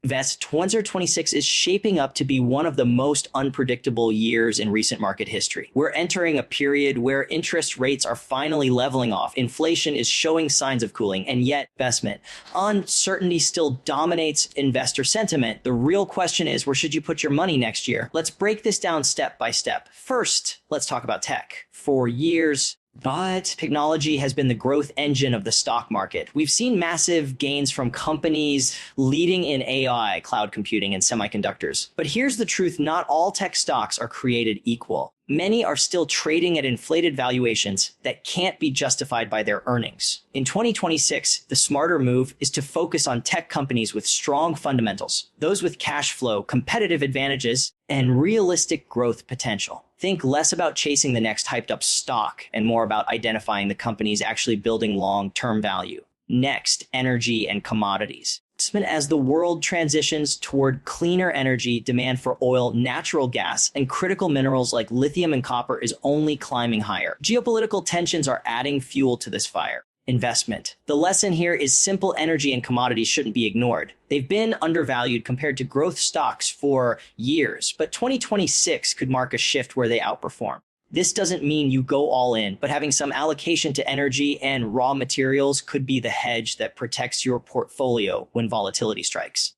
Invest 2026 is shaping up to be one of the most unpredictable years in recent market history. We're entering a period where interest rates are finally leveling off, inflation is showing signs of cooling, and yet investment uncertainty still dominates investor sentiment. The real question is, where should you put your money next year? Let's break this down step by step. First, let's talk about tech. For years, but technology has been the growth engine of the stock market. We've seen massive gains from companies leading in AI, cloud computing, and semiconductors. But here's the truth, not all tech stocks are created equal. Many are still trading at inflated valuations that can't be justified by their earnings. In 2026, the smarter move is to focus on tech companies with strong fundamentals, those with cash flow, competitive advantages, and realistic growth potential. Think less about chasing the next hyped up stock and more about identifying the companies actually building long-term value. Next, energy and commodities. As the world transitions toward cleaner energy, demand for oil, natural gas, and critical minerals like lithium and copper is only climbing higher. Geopolitical tensions are adding fuel to this fire. Investment. The lesson here is simple: energy and commodities shouldn't be ignored. They've been undervalued compared to growth stocks for years, but 2026 could mark a shift where they outperform. This doesn't mean you go all in, but having some allocation to energy and raw materials could be the hedge that protects your portfolio when volatility strikes.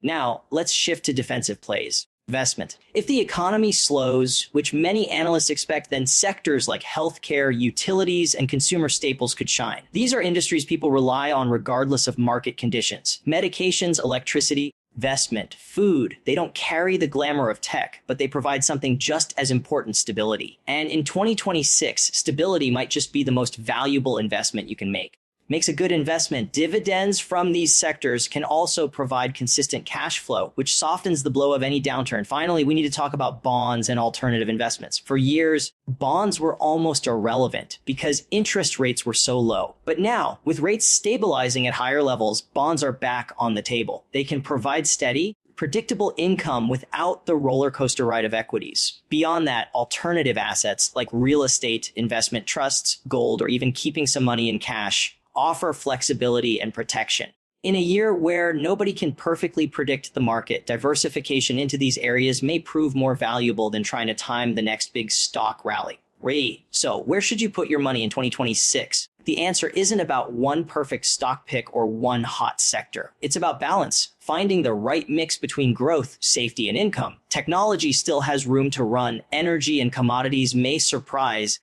Now, let's shift to defensive plays. Investment. If the economy slows, which many analysts expect, then sectors like healthcare, utilities, and consumer staples could shine. These are industries people rely on regardless of market conditions. Medications, electricity, investment, food, they don't carry the glamour of tech, but they provide something just as important: stability. And in 2026, stability might just be the most valuable investment you can make. Makes a good investment. Dividends from these sectors can also provide consistent cash flow, which softens the blow of any downturn. Finally, we need to talk about bonds and alternative investments. For years, bonds were almost irrelevant because interest rates were so low. But now, with rates stabilizing at higher levels, bonds are back on the table. They can provide steady, predictable income without the roller coaster ride of equities. Beyond that, alternative assets like real estate, investment trusts, gold, or even keeping some money in cash offer flexibility and protection. In a year where nobody can perfectly predict the market, diversification into these areas may prove more valuable than trying to time the next big stock rally. So where should you put your money in 2026? The answer isn't about one perfect stock pick or one hot sector. It's about balance, finding the right mix between growth, safety, and income. Technology still has room to run. Energy and commodities may surprise.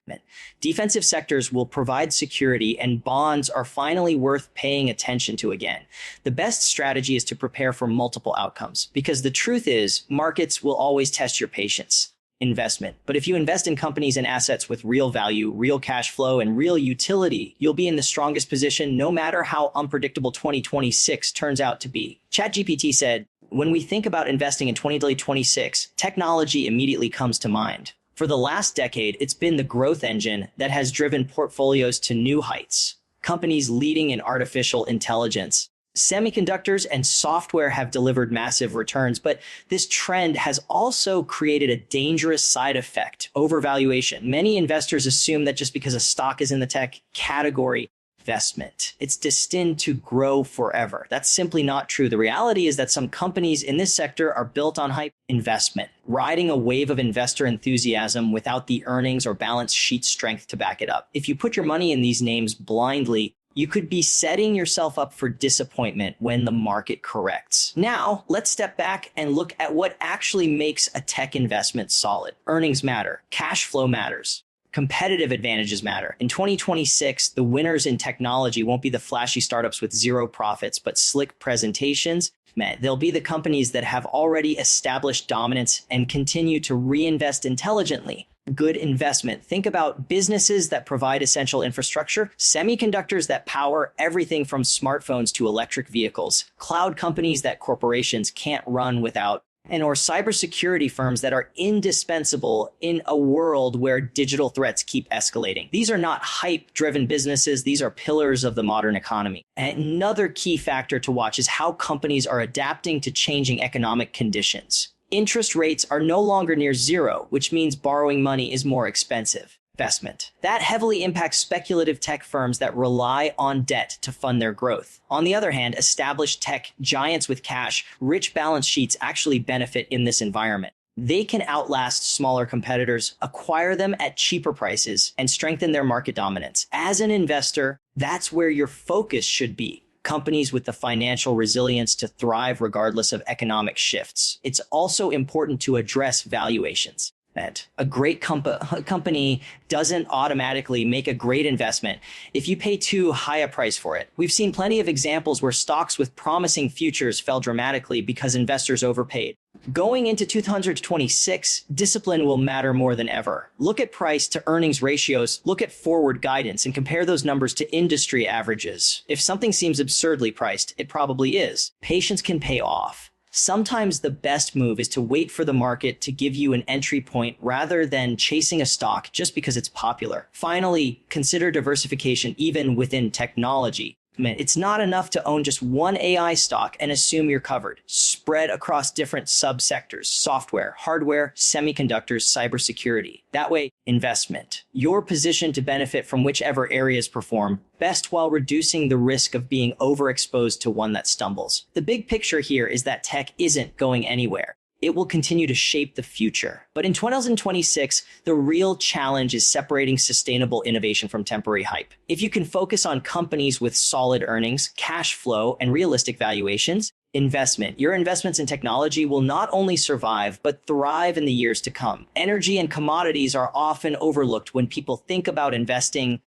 Defensive sectors will provide security, and bonds are finally worth paying attention to again. The best strategy is to prepare for multiple outcomes, because the truth is, markets will always test your patience. Investment. But if you invest in companies and assets with real value, real cash flow, and real utility, you'll be in the strongest position no matter how unpredictable 2026 turns out to be. ChatGPT said, when we think about investing in 2026, technology immediately comes to mind. For the last decade, it's been the growth engine that has driven portfolios to new heights. Companies leading in artificial intelligence, semiconductors, and software have delivered massive returns, but this trend has also created a dangerous side effect: overvaluation. Many investors assume that just because a stock is in the tech category, investment, it's destined to grow forever. That's simply not true. The reality is that some companies in this sector are built on hype. Investment, riding a wave of investor enthusiasm without the earnings or balance sheet strength to back it up. If you put your money in these names blindly, you could be setting yourself up for disappointment when the market corrects. Now, let's step back and look at what actually makes a tech investment solid. Earnings matter. Cash flow matters. Competitive advantages matter. In 2026, the winners in technology won't be the flashy startups with zero profits, but slick presentations. They'll be the companies that have already established dominance and continue to reinvest intelligently. Good investment. Think about businesses that provide essential infrastructure, semiconductors that power everything from smartphones to electric vehicles, cloud companies that corporations can't run without, or cybersecurity firms that are indispensable in a world where digital threats keep escalating. These are not hype-driven businesses. These are pillars of the modern economy. And another key factor to watch is how companies are adapting to changing economic conditions. Interest rates are no longer near zero, which means borrowing money is more expensive. Investment. That heavily impacts speculative tech firms that rely on debt to fund their growth. On the other hand, established tech giants with cash, rich balance sheets actually benefit in this environment. They can outlast smaller competitors, acquire them at cheaper prices, and strengthen their market dominance. As an investor, that's where your focus should be. Companies with the financial resilience to thrive regardless of economic shifts. It's also important to address valuations. That a great company doesn't automatically make a great investment if you pay too high a price for it. We've seen plenty of examples where stocks with promising futures fell dramatically because investors overpaid. Going into 2026, discipline will matter more than ever. Look at price to earnings ratios, look at forward guidance, and compare those numbers to industry averages. If something seems absurdly priced, it probably is. Patience can pay off. Sometimes the best move is to wait for the market to give you an entry point rather than chasing a stock just because it's popular. Finally, consider diversification even within technology. It's not enough to own just one AI stock and assume you're covered. Spread across different subsectors: software, hardware, semiconductors, cybersecurity. That way, investment. You're positioned to benefit from whichever areas perform best while reducing the risk of being overexposed to one that stumbles. The big picture here is that tech isn't going anywhere. It will continue to shape the future. But in 2026, the real challenge is separating sustainable innovation from temporary hype. If you can focus on companies with solid earnings, cash flow, and realistic valuations, your investments in technology will not only survive, but thrive in the years to come. Energy and commodities are often overlooked when people think about investment,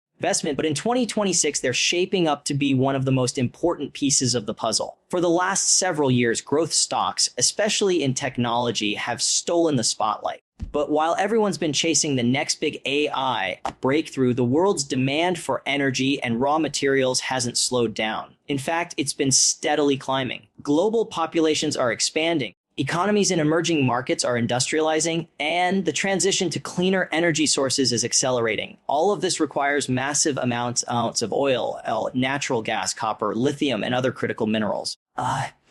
but in 2026, they're shaping up to be one of the most important pieces of the puzzle. For the last several years, growth stocks, especially in technology, have stolen the spotlight. But while everyone's been chasing the next big AI breakthrough, the world's demand for energy and raw materials hasn't slowed down. In fact, it's been steadily climbing. Global populations are expanding. Economies in emerging markets are industrializing, and the transition to cleaner energy sources is accelerating. All of this requires massive amounts of oil, natural gas, copper, lithium, and other critical minerals.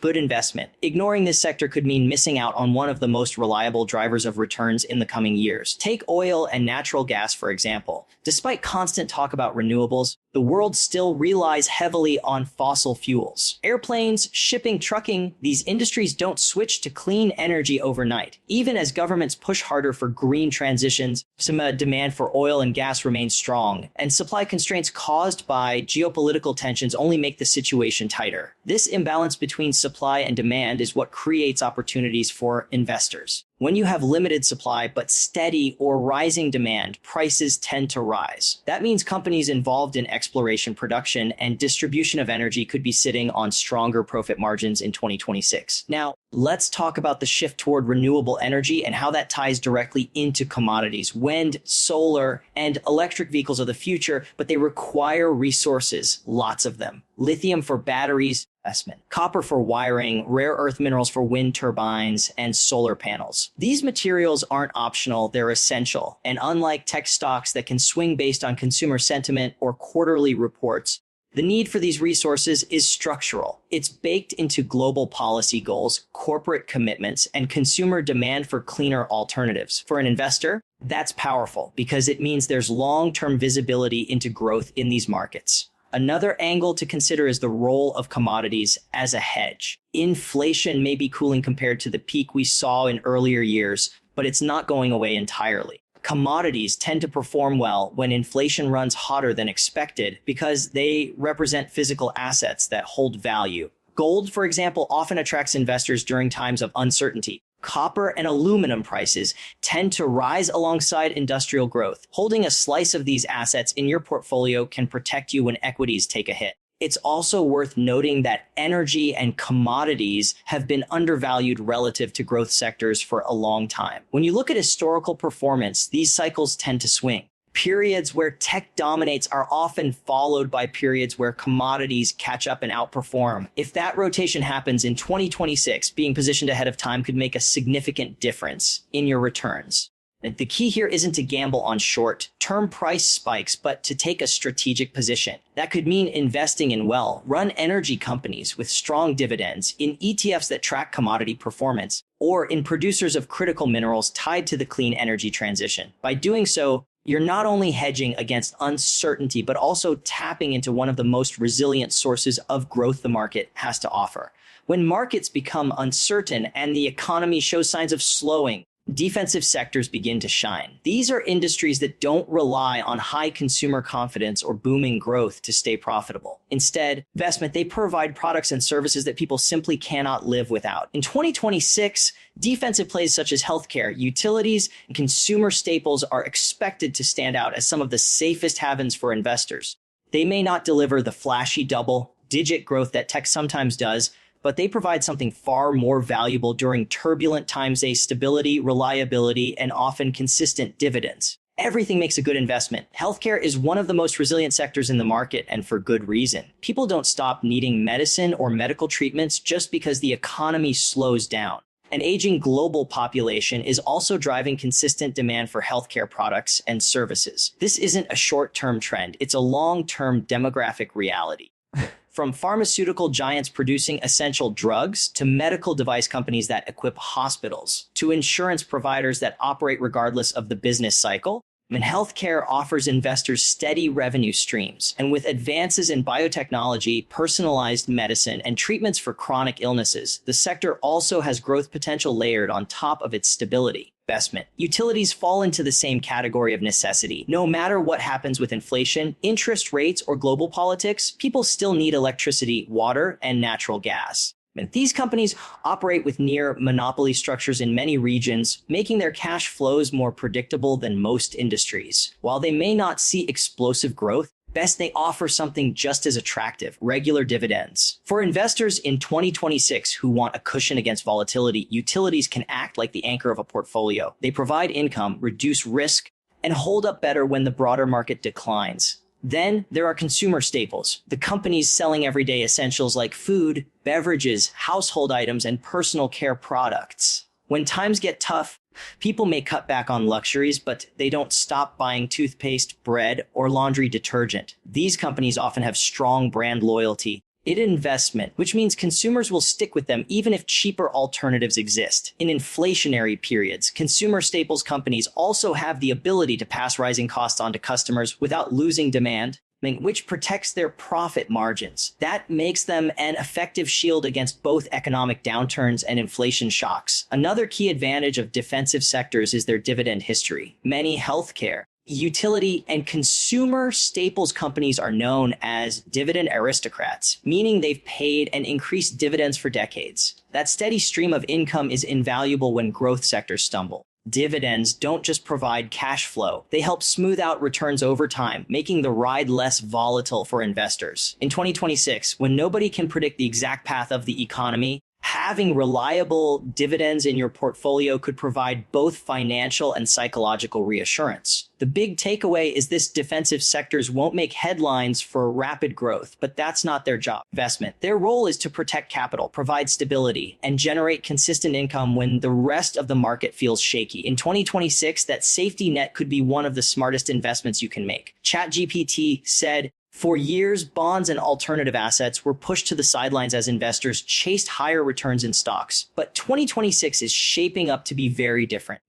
Good investment. Ignoring this sector could mean missing out on one of the most reliable drivers of returns in the coming years. Take oil and natural gas, for example. Despite constant talk about renewables, the world still relies heavily on fossil fuels. Airplanes, shipping, trucking, these industries don't switch to clean energy overnight. Even as governments push harder for green transitions, some demand for oil and gas remains strong, and supply constraints caused by geopolitical tensions only make the situation tighter. This imbalance between supply and demand is what creates opportunities for investors. When you have limited supply but steady or rising demand, prices tend to rise. That means companies involved in exploration, production, and distribution of energy could be sitting on stronger profit margins in 2026. Now, let's talk about the shift toward renewable energy and how that ties directly into commodities. Wind, solar, and electric vehicles are the future, but they require resources, lots of them. Lithium for batteries, copper for wiring, rare earth minerals for wind turbines, and solar panels. These materials aren't optional, they're essential. And unlike tech stocks that can swing based on consumer sentiment or quarterly reports, the need for these resources is structural. It's baked into global policy goals, corporate commitments, and consumer demand for cleaner alternatives. For an investor, that's powerful because it means there's long-term visibility into growth in these markets. Another angle to consider is the role of commodities as a hedge. Inflation may be cooling compared to the peak we saw in earlier years, but it's not going away entirely. Commodities tend to perform well when inflation runs hotter than expected because they represent physical assets that hold value. Gold, for example, often attracts investors during times of uncertainty. Copper and aluminum prices tend to rise alongside industrial growth. Holding a slice of these assets in your portfolio can protect you when equities take a hit. It's also worth noting that energy and commodities have been undervalued relative to growth sectors for a long time. When you look at historical performance, these cycles tend to swing. Periods where tech dominates are often followed by periods where commodities catch up and outperform. If that rotation happens in 2026, being positioned ahead of time could make a significant difference in your returns. The key here isn't to gamble on short-term price spikes, but to take a strategic position. That could mean investing in well-run energy companies with strong dividends, in ETFs that track commodity performance, or in producers of critical minerals tied to the clean energy transition. By doing so, You're not only hedging against uncertainty, but also tapping into one of the most resilient sources of growth the market has to offer. When markets become uncertain and the economy shows signs of slowing, defensive sectors begin to shine. These are industries that don't rely on high consumer confidence or booming growth to stay profitable. Instead, they provide products and services that people simply cannot live without. In 2026, defensive plays such as healthcare, utilities, and consumer staples are expected to stand out as some of the safest havens for investors. They may not deliver the flashy double-digit growth that tech sometimes does, but they provide something far more valuable during turbulent times: stability, reliability, and often consistent dividends. Everything makes a good investment. Healthcare is one of the most resilient sectors in the market, and for good reason. People don't stop needing medicine or medical treatments just because the economy slows down. An aging global population is also driving consistent demand for healthcare products and services. This isn't a short-term trend, it's a long-term demographic reality. From pharmaceutical giants producing essential drugs to medical device companies that equip hospitals to insurance providers that operate regardless of the business cycle, healthcare offers investors steady revenue streams. And with advances in biotechnology, personalized medicine, and treatments for chronic illnesses, the sector also has growth potential layered on top of its stability. Utilities fall into the same category of necessity. No matter what happens with inflation, interest rates, or global politics, people still need electricity, water, and natural gas. And these companies operate with near monopoly structures in many regions, making their cash flows more predictable than most industries. While they may not see explosive growth, they offer something just as attractive: regular dividends. For investors in 2026 who want a cushion against volatility, utilities can act like the anchor of a portfolio. They provide income, reduce risk, and hold up better when the broader market declines. Then there are consumer staples, the companies selling everyday essentials like food, beverages, household items, and personal care products. When times get tough, people may cut back on luxuries, but they don't stop buying toothpaste, bread, or laundry detergent. These companies often have strong brand loyalty. It's investment, which means consumers will stick with them even if cheaper alternatives exist. In inflationary periods, consumer staples companies also have the ability to pass rising costs on to customers without losing demand, which protects their profit margins. That makes them an effective shield against both economic downturns and inflation shocks. Another key advantage of defensive sectors is their dividend history. Many healthcare, utility, and consumer staples companies are known as dividend aristocrats, meaning they've paid and increased dividends for decades. That steady stream of income is invaluable when growth sectors stumble. Dividends don't just provide cash flow, they help smooth out returns over time, making the ride less volatile for investors. In 2026, when nobody can predict the exact path of the economy, having reliable dividends in your portfolio could provide both financial and psychological reassurance. The big takeaway is this: defensive sectors won't make headlines for rapid growth, but that's not their job. Their role is to protect capital, provide stability, and generate consistent income when the rest of the market feels shaky. In 2026, that safety net could be one of the smartest investments you can make. ChatGPT said, "For years, bonds and alternative assets were pushed to the sidelines as investors chased higher returns in stocks. But 2026 is shaping up to be very different.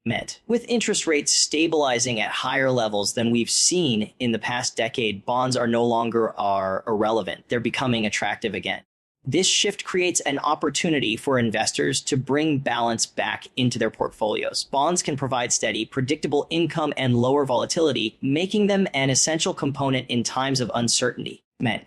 With interest rates stabilizing at higher levels than we've seen in the past decade, bonds are no longer irrelevant. They're becoming attractive again." This shift creates an opportunity for investors to bring balance back into their portfolios. Bonds can provide steady, predictable income and lower volatility, making them an essential component in times of uncertainty.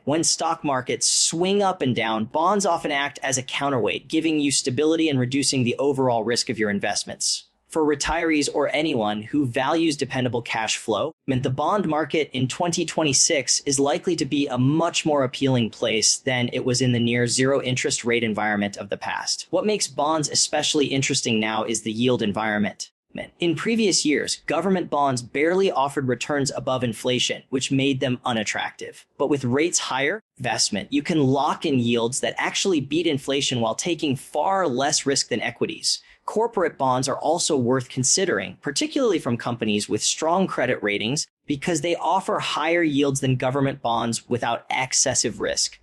When stock markets swing up and down, bonds often act as a counterweight, giving you stability and reducing the overall risk of your investments. For retirees or anyone who values dependable cash flow, the bond market in 2026 is likely to be a much more appealing place than it was in the near zero interest rate environment of the past. What makes bonds especially interesting now is the yield environment. In previous years, government bonds barely offered returns above inflation, which made them unattractive. But with rates higher, you can lock in yields that actually beat inflation while taking far less risk than equities. Corporate bonds are also worth considering, particularly from companies with strong credit ratings, because they offer higher yields than government bonds without excessive risk.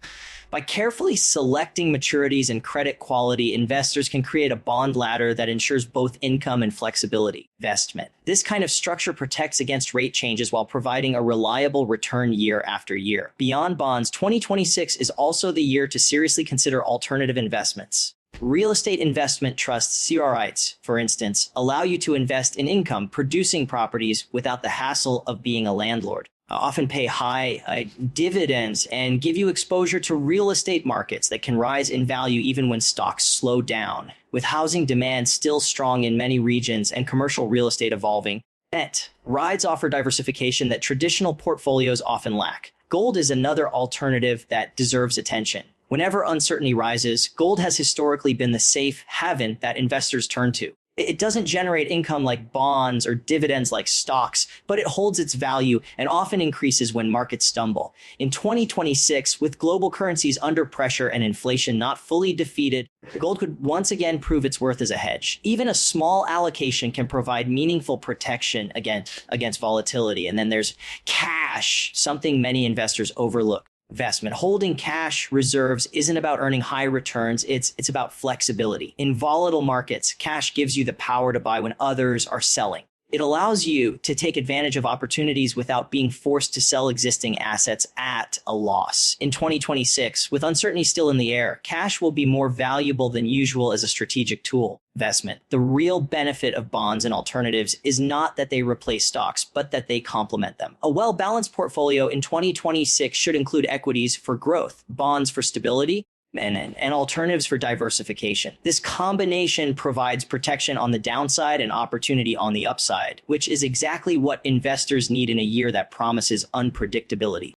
By carefully selecting maturities and credit quality, investors can create a bond ladder that ensures both income and flexibility. Investment. This kind of structure protects against rate changes while providing a reliable return year after year. Beyond bonds, 2026 is also the year to seriously consider alternative investments. Real estate investment trusts, CRIs, for instance, allow you to invest in income-producing properties without the hassle of being a landlord. Often pay high dividends and give you exposure to real estate markets that can rise in value even when stocks slow down. With housing demand still strong in many regions and commercial real estate evolving, REITs offer diversification that traditional portfolios often lack. Gold is another alternative that deserves attention. Whenever uncertainty rises, gold has historically been the safe haven that investors turn to. It doesn't generate income like bonds or dividends like stocks, but it holds its value and often increases when markets stumble. In 2026, with global currencies under pressure and inflation not fully defeated, gold could once again prove its worth as a hedge. Even a small allocation can provide meaningful protection against volatility. And then there's cash, something many investors overlook. Investment. Holding cash reserves isn't about earning high returns. It's about flexibility. In volatile markets, cash gives you the power to buy when others are selling. It allows you to take advantage of opportunities without being forced to sell existing assets at a loss. In 2026, with uncertainty still in the air, cash will be more valuable than usual as a strategic tool. Investment. The real benefit of bonds and alternatives is not that they replace stocks, but that they complement them. A well-balanced portfolio in 2026 should include equities for growth, bonds for stability, and alternatives for diversification. This combination provides protection on the downside and opportunity on the upside, which is exactly what investors need in a year that promises unpredictability.